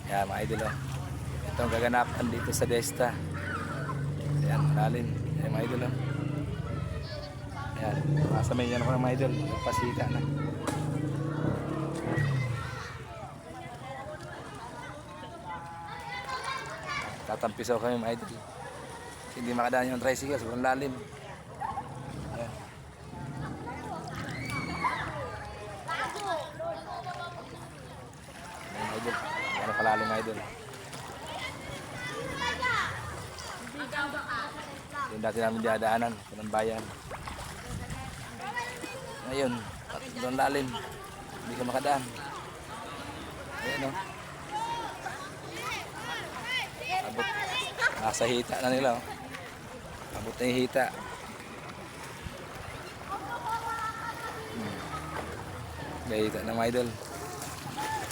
Yan mga idol oh. Ito ang kaganapan dito sa Desta. Yan, malalim. Yan mga idol oh. Yan, masamay yan ako ng mga idol. Pasika na. Tatampisaw kami mga idol. Hindi makadaan yung tricycle, sobrang lalim. Ayan. Ayan idol. Ano kalalim idol. Yung dati namin diadaanan, ng bayan. Ngayon, doon lalim. Hindi ka makadaan. Ayan o. Abot. Nasa hita na nila o. Abot na yung hita. May hita na mga idol.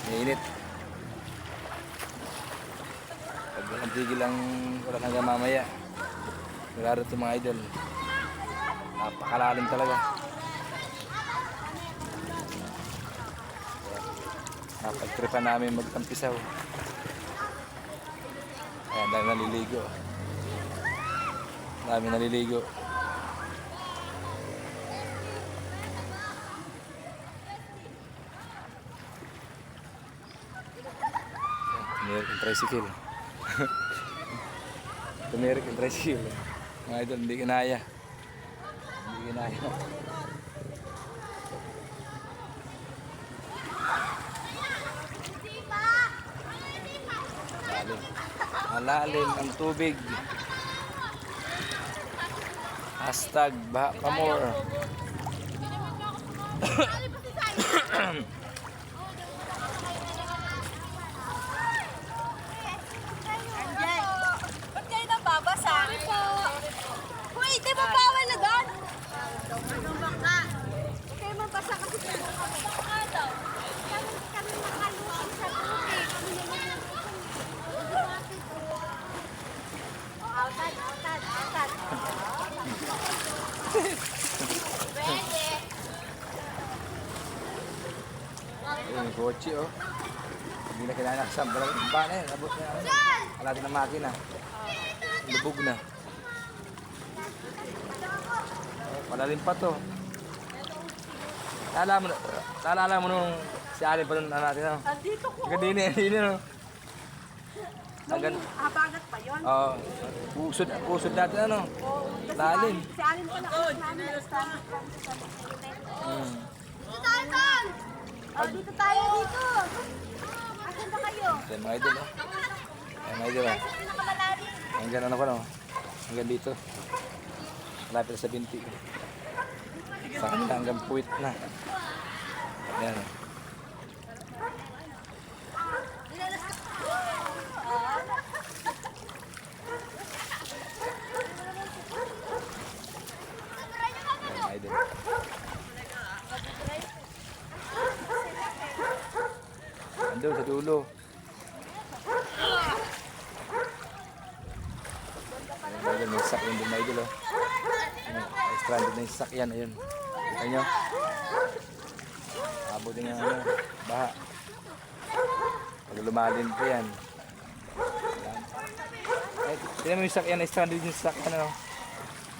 May init. Pag walang tigil lang wala hanggang mamaya. Laro ito mga idol. Napakalalim talaga. Napagtripan namin magtampisaw. Ayan, dahil naliligo. Dami naliligo. Tumirik yung tricycle. Tumirik yung tricycle. Mga idol, hindi kinaya. Hindi kinaya. Malalim. Malalim ang tubig. Hashtag baha pa more. Ba't kayo nababasa? Uy, di ba bawal na doon? Anong bangka? Huwag kayo mabasa kasi bangka daw. Kami nakaluan sa tubig. Outside. Pwede. Ayun, yung kotse oh. Hindi na kinanaksam. Talagang ba na yun. Abot na yun. Alatin ng makina. Lubog na. Malalim pa to. Naalala mo nung si Ali pa nun natin no? Andito ko. Hindi no? Habagat pa yun. Oo. Pusod natin ano? Lalim. Si Alin pa namin. Dito tayo, Ton! Oh, dito tayo, dito. Asan ba kayo? Yan mga idol oh. Yan mga idol oh. Pinakamalalim. Hanggang ano ko no? Hanggang dito. Malapit na sa binti. Sa kanila hanggang puwit na. Yan. Yan idol. Andun sa dulo. Ayun, may sakyan din mga idol oh. Stranded na yung sasakyan, ayun. Kita nyo? Abutin yung ano, baha. Pag lumalim pa yan. Ay, tignan mo yung sasakyan na stranded yung sasakyan, ano.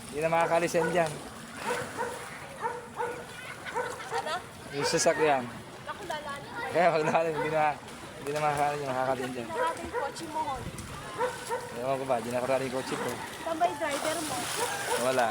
Hindi na makakalis yan dyan. Yung sasakyan. Kaya pag lalim, hindi na makakalis yan, makakalis dyan. Ating kotse mo, hon. Ewan ko ba, di na karari yung kotse ko. Tambay driver mo. Wala.